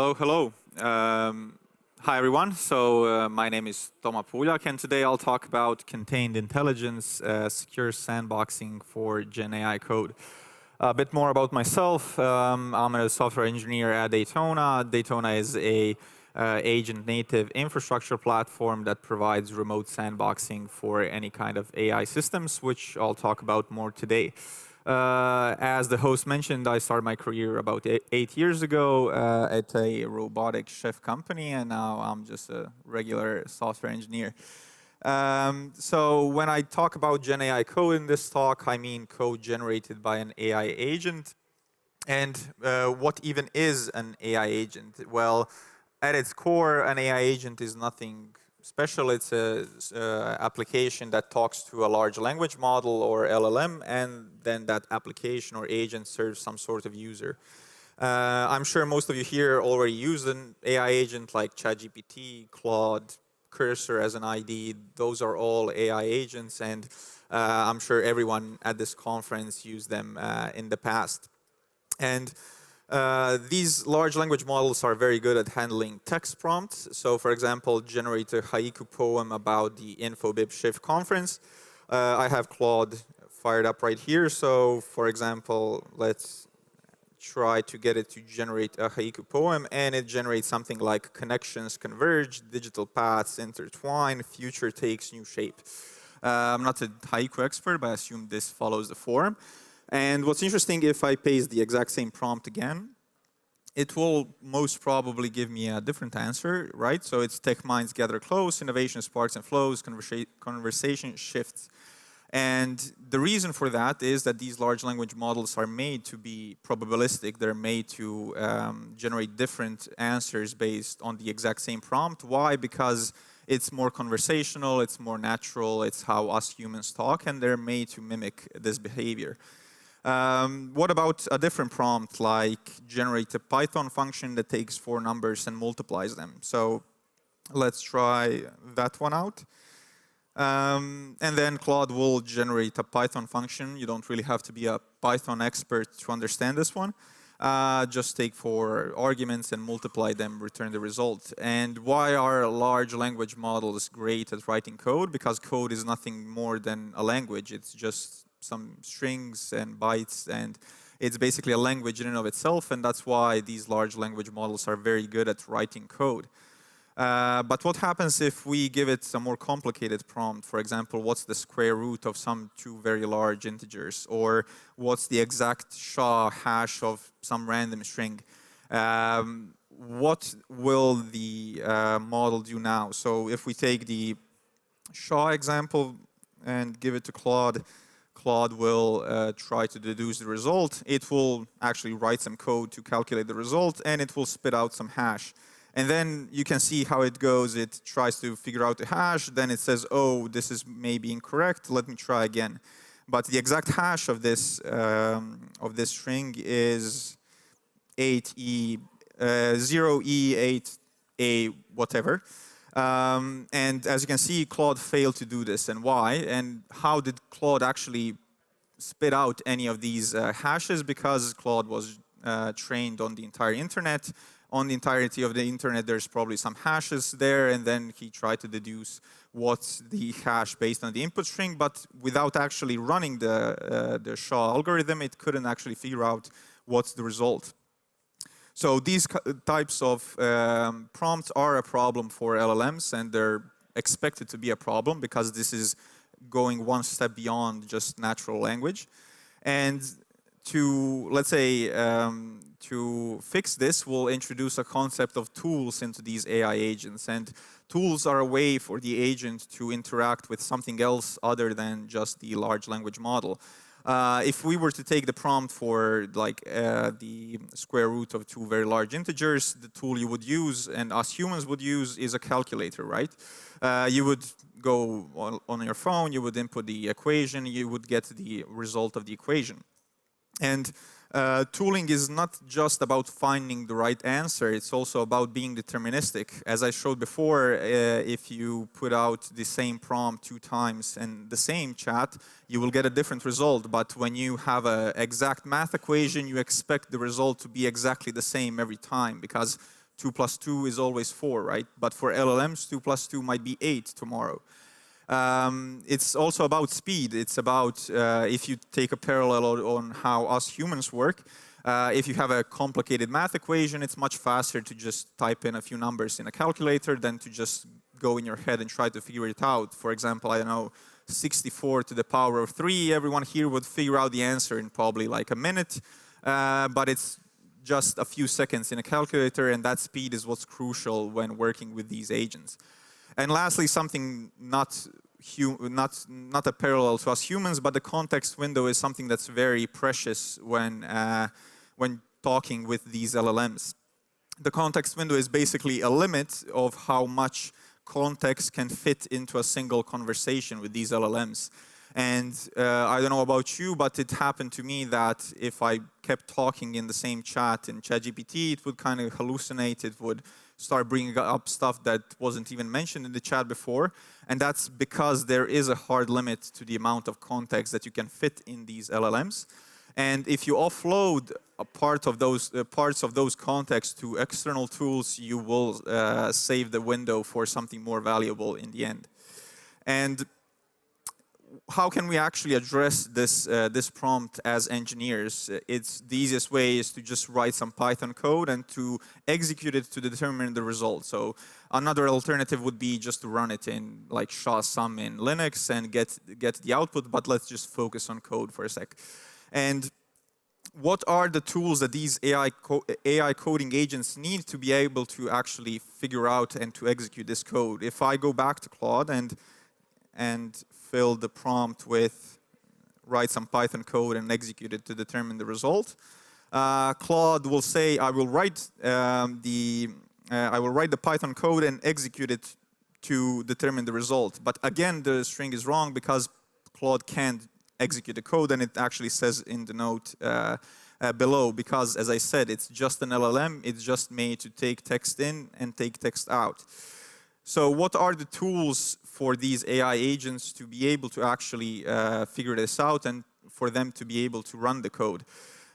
Hello, hello. Hi, everyone. My name is Toma Puljak, and today I'll talk about contained intelligence, secure sandboxing for Gen AI code. A bit more about myself. I'm a software engineer at Daytona. Daytona is a agent-native infrastructure platform that provides remote sandboxing for any kind of AI systems, which I'll talk about more today. As the host mentioned, I started my career about 8 years ago at a robotic chef company, and now I'm just a regular software engineer. So when I talk about Gen AI code in this talk, I mean code generated by an AI agent. And what even is an AI agent? Well, at its core, an AI agent is nothing special. It's a application that talks to a large language model or LLM, and then that application or agent serves some sort of user. I'm sure most of you here already use an AI agent like ChatGPT, Claude, Cursor as an ID. Those are all AI agents, and I'm sure everyone at this conference used them in the past. And these large language models are very good at handling text prompts. So, for example, generate a haiku poem about the InfoBib Shift conference. I have Claude fired up right here. So, for example, let's try to get it to generate a haiku poem, and it generates something like connections converge, digital paths intertwine, future takes new shape. I'm not a haiku expert, but I assume this follows the form. And what's interesting, if I paste the exact same prompt again, it will most probably give me a different answer, right? So it's tech minds gather close, innovation sparks and flows, conversation shifts. And the reason for that is that these large language models are made to be probabilistic. They're made to generate different answers based on the exact same prompt. Why? Because it's more conversational, it's more natural, it's how us humans talk, and they're made to mimic this behavior. What about a different prompt, like generate a Python function that takes 4 numbers and multiplies them? So let's try that one out. And then Claude will generate a Python function. You don't really have to be a Python expert to understand this one. Just take 4 arguments and multiply them, return the result. And why are large language models great at writing code? Because code is nothing more than a language. It's just some strings and bytes, and it's basically a language in and of itself, and that's why these large language models are very good at writing code. But what happens if we give it a more complicated prompt? For example, what's the square root of some 2 very large integers? Or what's the exact SHA hash of some random string? What will the model do now? So if we take the SHA example and give it to Claude, Claude will try to deduce the result. It will actually write some code to calculate the result, and it will spit out some hash. And then you can see how it goes. It tries to figure out the hash. Then it says, oh, this is maybe incorrect. Let me try again. But the exact hash of this string is 8e 0e8a whatever. And as you can see, Claude failed to do this. And why? And how did Claude actually spit out any of these hashes? Because Claude was trained on the entire internet. On the entirety of the internet, there's probably some hashes there, and then he tried to deduce what's the hash based on the input string, but without actually running the SHA algorithm, it couldn't actually figure out what's the result. So these types of prompts are a problem for LLMs, and they're expected to be a problem because this is going one step beyond just natural language. And to, let's say, to fix this, we'll introduce a concept of tools into these AI agents. And tools are a way for the agent to interact with something else other than just the large language model. If we were to take the prompt for like the square root of 2 very large integers, the tool you would use and us humans would use is a calculator, right? You would go on your phone, you would input the equation, you would get the result of the equation. And tooling is not just about finding the right answer, it's also about being deterministic. As I showed before, if you put out the same prompt 2 times in the same chat, you will get a different result. But when you have an exact math equation, you expect the result to be exactly the same every time, because 2 plus 2 is always 4, right? But for LLMs, 2 plus 2 might be 8 tomorrow. It's also about speed. It's about, if you take a parallel on how us humans work, if you have a complicated math equation, it's much faster to just type in a few numbers in a calculator than to just go in your head and try to figure it out. For example, I don't know, 64 to the power of 3, everyone here would figure out the answer in probably like a minute, but it's just a few seconds in a calculator, and that speed is what's crucial when working with these agents. And lastly, something not a parallel to us humans, but the context window is something that's very precious when talking with these LLMs. The context window is basically a limit of how much context can fit into a single conversation with these LLMs. And I don't know about you, but it happened to me that if I kept talking in the same chat in ChatGPT, it would kind of hallucinate. It would start bringing up stuff that wasn't even mentioned in the chat before. And that's because there is a hard limit to the amount of context that you can fit in these LLMs. And if you offload a part of those parts of those contexts to external tools, you will save the window for something more valuable in the end. And how can we actually address this prompt as engineers? It's the easiest way is to just write some Python code and to execute it to determine the result. So another alternative would be just to run it in like SHA-SUM in Linux and get the output, but let's just focus on code for a sec. And what are the tools that these AI coding agents need to be able to actually figure out and to execute this code? If I go back to Claude and fill the prompt with write some Python code and execute it to determine the result, Claude will say I will write the Python code and execute it to determine the result. But again, the string is wrong because Claude can't execute the code, and it actually says in the note below, because as I said, it's just an LLM. It's just made to take text in and take text out. So what are the tools for these AI agents to be able to actually figure this out and for them to be able to run the code?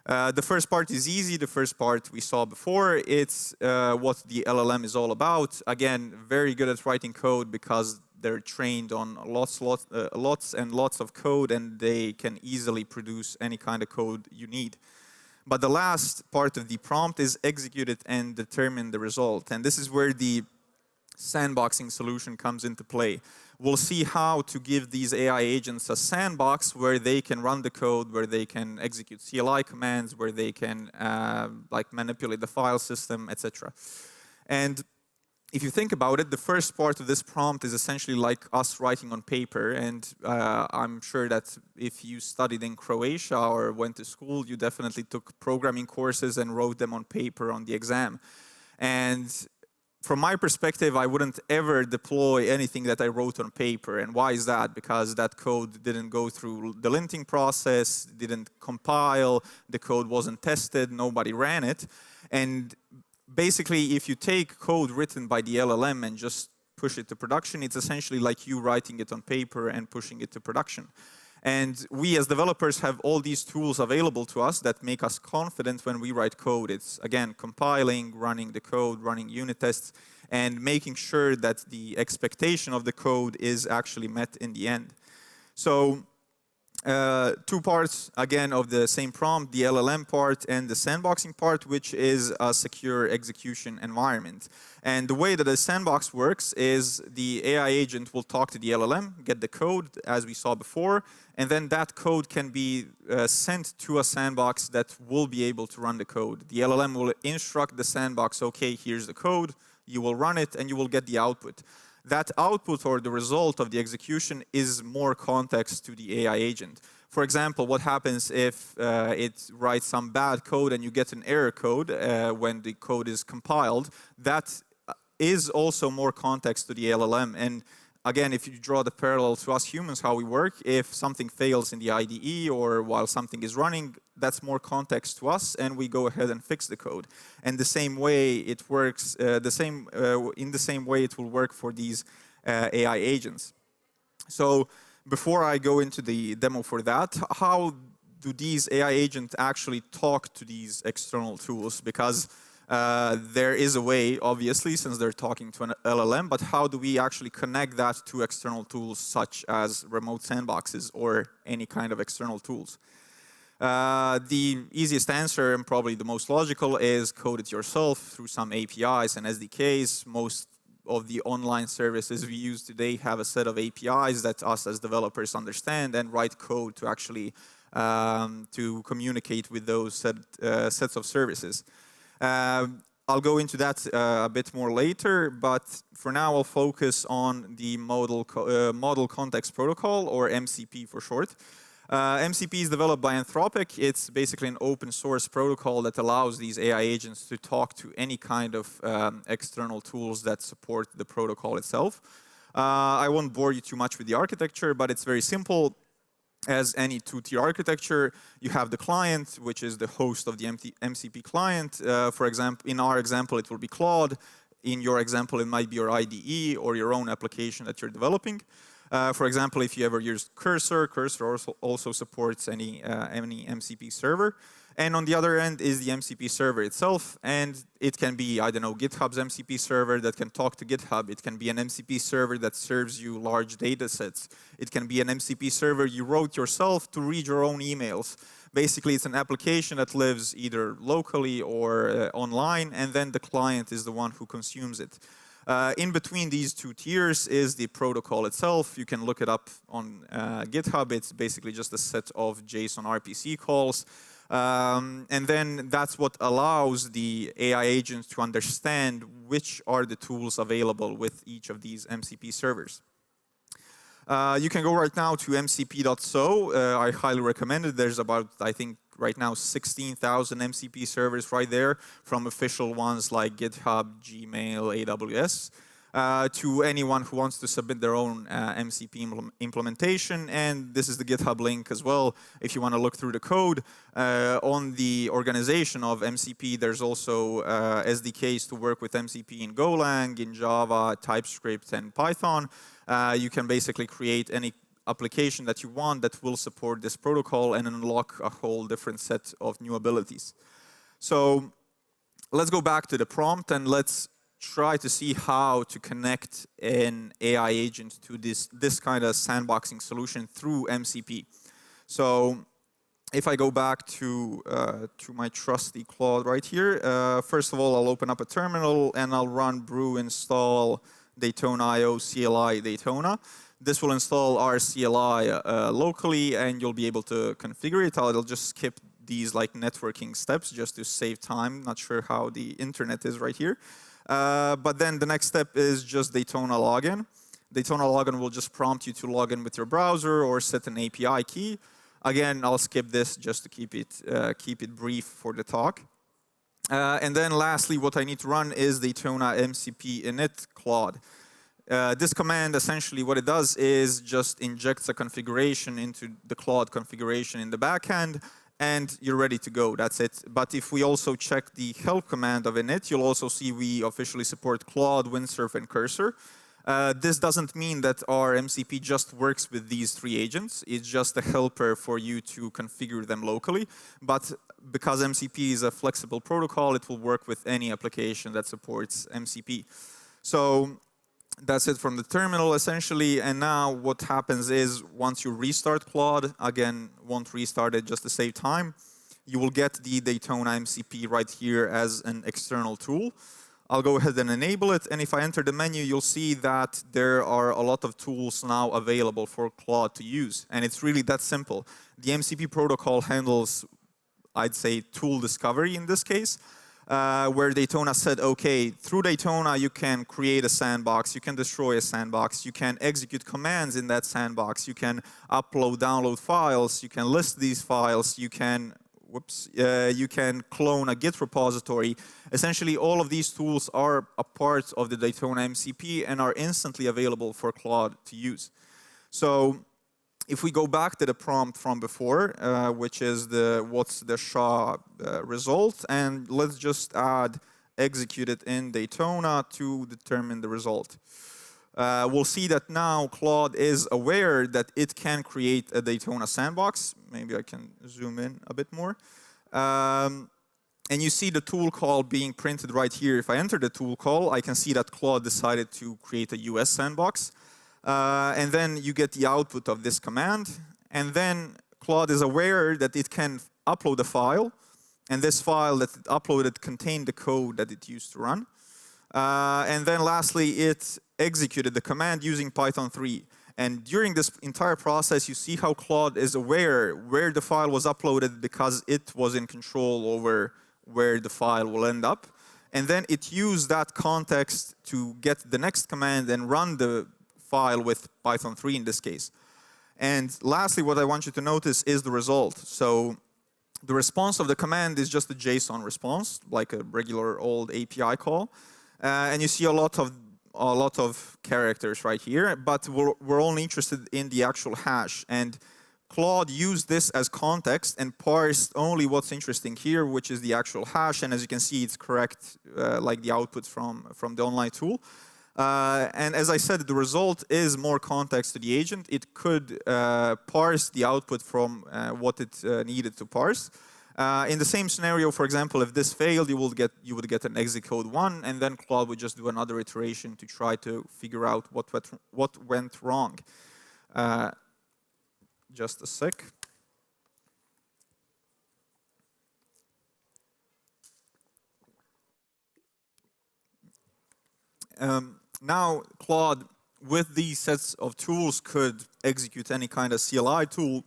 The first part is easy. The first part we saw before. It's what the LLM is all about. Again, very good at writing code because they're trained on lots and lots of code, and they can easily produce any kind of code you need. But the last part of the prompt is execute it and determine the result. And this is where the sandboxing solution comes into play. We'll see how to give these AI agents a sandbox where they can run the code, where they can execute CLI commands, where they can like manipulate the file system, etc. And if you think about it, the first part of this prompt is essentially like us writing on paper. And I'm sure that if you studied in Croatia or went to school, you definitely took programming courses and wrote them on paper on the exam. And from my perspective, I wouldn't ever deploy anything that I wrote on paper. And why is that? Because that code didn't go through the linting process, didn't compile, the code wasn't tested, nobody ran it. And basically, if you take code written by the LLM and just push it to production, it's essentially like you writing it on paper and pushing it to production. And we as developers have all these tools available to us that make us confident when we write code. It's, again, compiling, running the code, running unit tests, and making sure that the expectation of the code is actually met in the end. So two parts, again, of the same prompt, the LLM part and the sandboxing part, which is a secure execution environment. And the way that a sandbox works is the AI agent will talk to the LLM, get the code, as we saw before, and then that code can be sent to a sandbox that will be able to run the code. The LLM will instruct the sandbox, okay, here's the code, you will run it, and you will get the output. That output or the result of the execution is more context to the AI agent. For example, what happens if it writes some bad code and you get an error code when the code is compiled? That is also more context to the LLM. And again, if you draw the parallel to us humans, how we work, if something fails in the IDE or while something is running, that's more context to us, and we go ahead and fix the code. And the same way it works, in the same way it will work for these AI agents. So before I go into the demo for that, how do these AI agents actually talk to these external tools? Because There is a way, obviously, since they're talking to an LLM, but how do we actually connect that to external tools such as remote sandboxes or any kind of external tools? The easiest answer, and probably the most logical, is code it yourself through some APIs and SDKs. Most of the online services we use today have a set of APIs that us as developers understand and write code to actually to communicate with those sets of services. I'll go into that a bit more later, but for now I'll focus on the Model Context Protocol, or MCP for short. MCP is developed by Anthropic. It's basically an open source protocol that allows these AI agents to talk to any kind of external tools that support the protocol itself. I won't bore you too much with the architecture, but it's very simple. As any two-tier architecture, you have the client, which is the host of the MCP client. For example, in our example, it will be Claude. In your example, it might be your IDE or your own application that you're developing. For example, if you ever use Cursor, Cursor also supports any MCP server. And on the other end is the MCP server itself, and it can be, I don't know, GitHub's MCP server that can talk to GitHub. It can be an MCP server that serves you large data sets. It can be an MCP server you wrote yourself to read your own emails. Basically, it's an application that lives either locally or online, and then the client is the one who consumes it. In between these two tiers is the protocol itself. You can look it up on GitHub. It's basically just a set of JSON RPC calls. And then that's what allows the AI agents to understand which are the tools available with each of these MCP servers. You can go right now to mcp.so. I highly recommend it. There's about, I think, right now 16,000 MCP servers right there, from official ones like GitHub, Gmail, AWS, to anyone who wants to submit their own MCP implementation. And this is the GitHub link as well. If you want to look through the code on the organization of MCP, there's also SDKs to work with MCP in Golang, in Java, TypeScript, and Python. You can basically create any application that you want that will support this protocol and unlock a whole different set of new abilities. So let's go back to the prompt and let's try to see how to connect an AI agent to this kind of sandboxing solution through MCP. So if I go back to my trusty Claude right here, first of all, I'll open up a terminal and I'll run brew install Daytona.io CLI Daytona. This will install our CLI locally, and you'll be able to configure it. I'll just skip these like networking steps just to save time. Not sure how the internet is right here. But then the next step is just Daytona login. Daytona login will just prompt you to log in with your browser or set an API key. Again, I'll skip this just to keep it brief for the talk. And then lastly, what I need to run is Daytona MCP init Claude. This command, essentially what it does is just injects a configuration into the Claude configuration in the backend, and you're ready to go. That's it. But if we also check the help command of init, you'll also see we officially support Claude, Windsurf, and Cursor. This doesn't mean that our MCP just works with these three agents. It's just a helper for you to configure them locally. But because MCP is a flexible protocol, it will work with any application that supports MCP. So that's it from the terminal, essentially. And now what happens is once you restart Claude, again, won't restart it just to save time, you will get the Daytona MCP right here as an external tool. I'll go ahead and enable it. And if I enter the menu, you'll see that there are a lot of tools now available for Claude to use. And it's really that simple. The MCP protocol handles, I'd say, tool discovery in this case. Where Daytona said, okay, through Daytona, you can create a sandbox, you can destroy a sandbox, you can execute commands in that sandbox, you can upload, download files, you can list these files, you can clone a Git repository. Essentially, all of these tools are a part of the Daytona MCP and are instantly available for Claude to use. So if we go back to the prompt from before, which is what's the SHA result, and let's just add executed in Daytona to determine the result. We'll see that now Claude is aware that it can create a Daytona sandbox. Maybe I can zoom in a bit more. And you see the tool call being printed right here. If I enter the tool call, I can see that Claude decided to create a US sandbox. And then you get the output of this command. And then Claude is aware that it can upload a file. And this file that it uploaded contained the code that it used to run. And then lastly, it executed the command using Python 3. And during this entire process, you see how Claude is aware where the file was uploaded because it was in control over where the file will end up. And then it used that context to get the next command and run the file with Python 3 in this case. And lastly, what I want you to notice is the result. So the response of the command is just a JSON response, like a regular old API call. And you see a lot of characters right here, but we're only interested in the actual hash. And Claude used this as context and parsed only what's interesting here, which is the actual hash. And as you can see, it's correct, like the output from the online tool. And as I said, the result is more context to the agent. It could parse the output from what it needed to parse. In the same scenario, for example, if this failed, you would get an exit code 1, and then Claude would just do another iteration to try to figure out what went wrong. Just a sec. Now, Claude, with these sets of tools, could execute any kind of CLI tool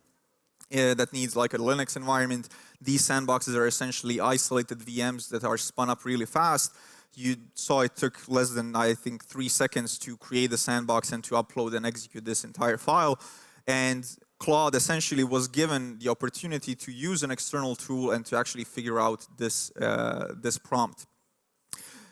that needs like a Linux environment. These sandboxes are essentially isolated VMs that are spun up really fast. You saw it took less than, I think, 3 seconds to create the sandbox and to upload and execute this entire file. And Claude essentially was given the opportunity to use an external tool and to actually figure out this prompt.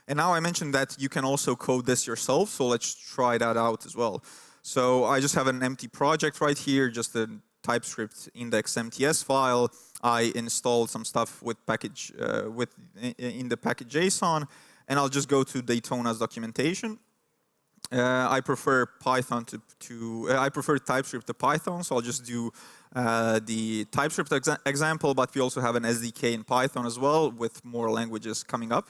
And now I mentioned that you can also code this yourself, so let's try that out as well. So I just have an empty project right here, just a TypeScript index MTS file. I installed some stuff with package in the package JSON, and I'll just go to Daytona's documentation. I prefer Python I prefer TypeScript to Python, so I'll just do the TypeScript example, but we also have an SDK in Python as well with more languages coming up.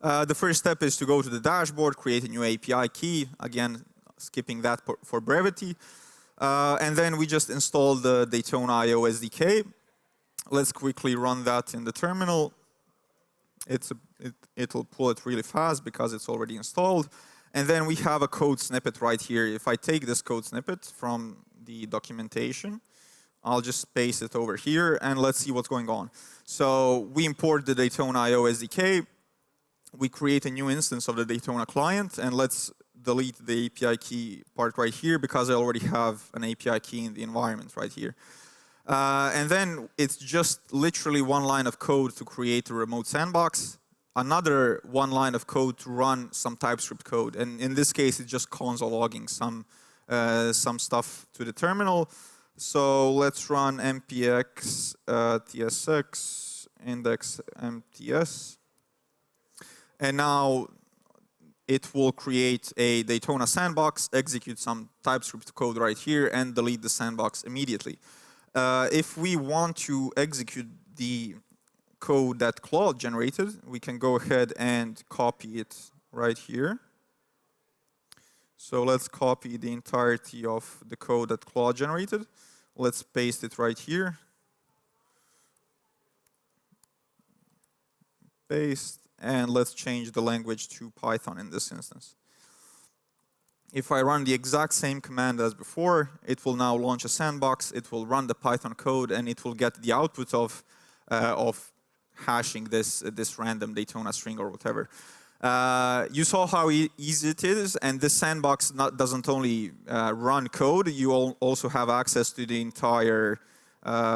The first step is to go to the dashboard, create a new API key, again, skipping that for brevity. And then we just installed the Daytona IO SDK. Let's quickly run that in the terminal. It'll pull it really fast because it's already installed. And then we have a code snippet right here. If I take this code snippet from the documentation, I'll just paste it over here, and let's see what's going on. So we import the Daytona IO SDK. We create a new instance of the Daytona client, and let's delete the API key part right here because I already have an API key in the environment right here. And then it's just literally one line of code to create a remote sandbox, another one line of code to run some TypeScript code. And in this case, it's just console logging some stuff to the terminal. So let's run npx tsx index mts. And now it will create a Daytona sandbox, execute some TypeScript code right here, and delete the sandbox immediately. If we want to execute the code that Claude generated, we can go ahead and copy it right here. So let's copy the entirety of the code that Claude generated. Let's paste it right here. Paste. And let's change the language to Python in this instance. If I run the exact same command as before, it will now launch a sandbox, it will run the Python code, and it will get the output of hashing this random Daytona string or whatever. You saw how easy it is, and this sandbox doesn't only run code, you also have access to the entire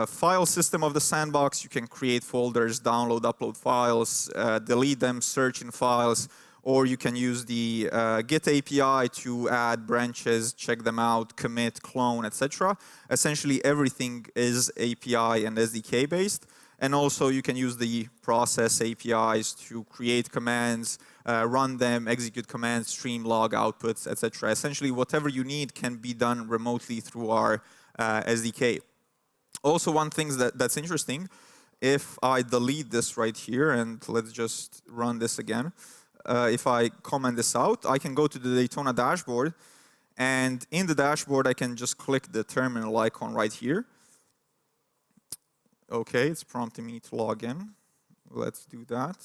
file system of the sandbox. You can create folders, download, upload files, delete them, search in files, or you can use the Git API to add branches, check them out, commit, clone, etc. Essentially, everything is API and SDK based. And also, you can use the process APIs to create commands, run them, execute commands, stream log outputs, etc. Essentially, whatever you need can be done remotely through our SDK. Also, one thing that's interesting if I delete this right here, and let's just run this again, if I comment this out, I can go to the Daytona dashboard, and in the dashboard, I can just click the terminal icon right here. Okay, it's prompting me to log in. Let's do that.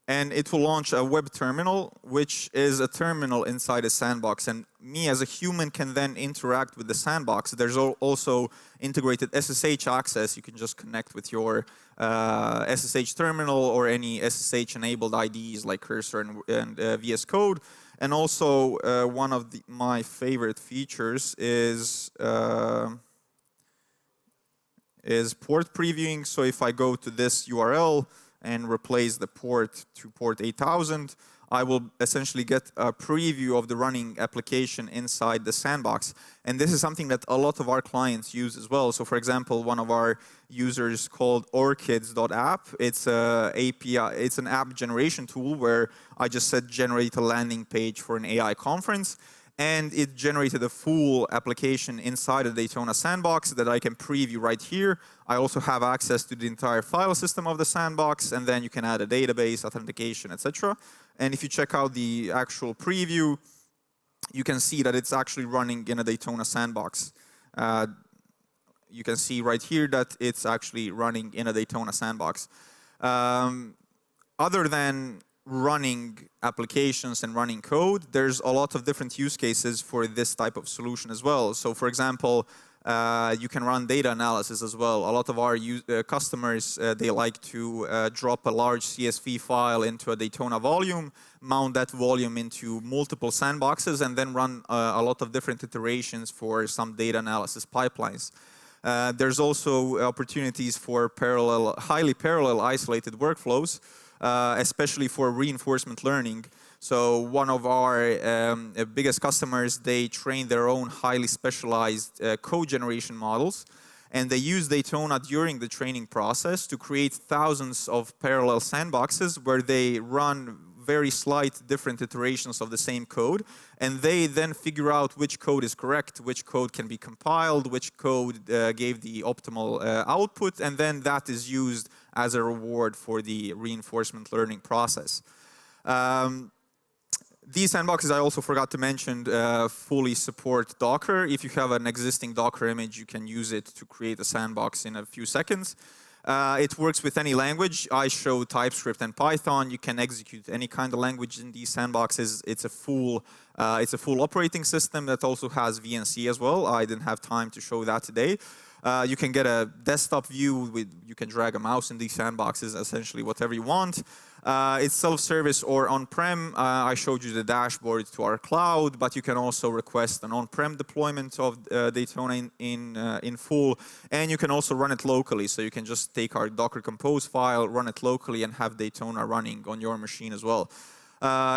And it will launch a web terminal, which is a terminal inside a sandbox. And me as a human can then interact with the sandbox. There's also integrated SSH access. You can just connect with your SSH terminal or any SSH-enabled IDs like Cursor and VS Code. And also, one of my favorite features is port previewing. So if I go to this URL, and replace the port to port 8000, I will essentially get a preview of the running application inside the sandbox. And this is something that a lot of our clients use as well. So for example, one of our users called orchids.app, it's an app generation tool where I just said generate a landing page for an AI conference. And it generated a full application inside the Daytona sandbox that I can preview right here. I also have access to the entire file system of the sandbox, and then you can add a database, authentication, etc. And if you check out the actual preview, you can see that it's actually running in a Daytona sandbox. You can see right here that it's actually running in a Daytona sandbox. Other than running applications and running code, there's a lot of different use cases for this type of solution as well. So for example, you can run data analysis as well. A lot of our customers, they like to drop a large CSV file into a Daytona volume, mount that volume into multiple sandboxes, and then run a lot of different iterations for some data analysis pipelines. There's also opportunities for highly parallel isolated workflows, especially for reinforcement learning. So one of our biggest customers, they train their own highly specialized code generation models, and they use Daytona during the training process to create thousands of parallel sandboxes where they run very slight different iterations of the same code, and they then figure out which code is correct, which code can be compiled, which code gave the optimal output, and then that is used as a reward for the reinforcement learning process. These sandboxes, I also forgot to mention, fully support Docker. If you have an existing Docker image, you can use it to create a sandbox in a few seconds. It works with any language. I show TypeScript and Python. You can execute any kind of language in these sandboxes. It's a full operating system that also has VNC as well. I didn't have time to show that today. You can get a desktop view. You can drag a mouse in these sandboxes, essentially whatever you want. It's self-service or on-prem. I showed you the dashboard to our cloud, but you can also request an on-prem deployment of Daytona in full, and you can also run it locally. So you can just take our Docker Compose file, run it locally, and have Daytona running on your machine as well.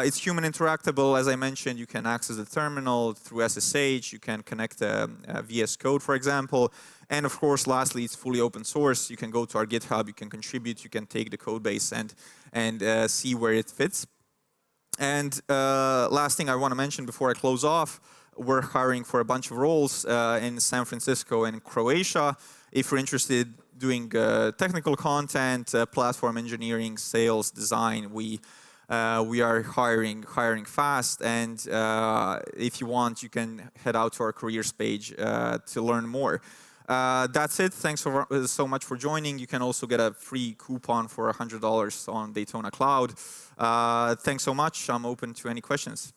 It's human interactable. As I mentioned, you can access the terminal through SSH. You can connect a VS Code, for example. And of course, lastly, it's fully open source. You can go to our GitHub. You can contribute. You can take the code base and see where it fits. And last thing I want to mention before I close off, we're hiring for a bunch of roles in San Francisco and Croatia. If you're interested doing technical content, platform engineering, sales, design, we are hiring fast, and if you want, you can head out to our careers page to learn more. That's it. Thanks so much for joining. You can also get a free coupon for $100 on Daytona Cloud. Thanks so much. I'm open to any questions.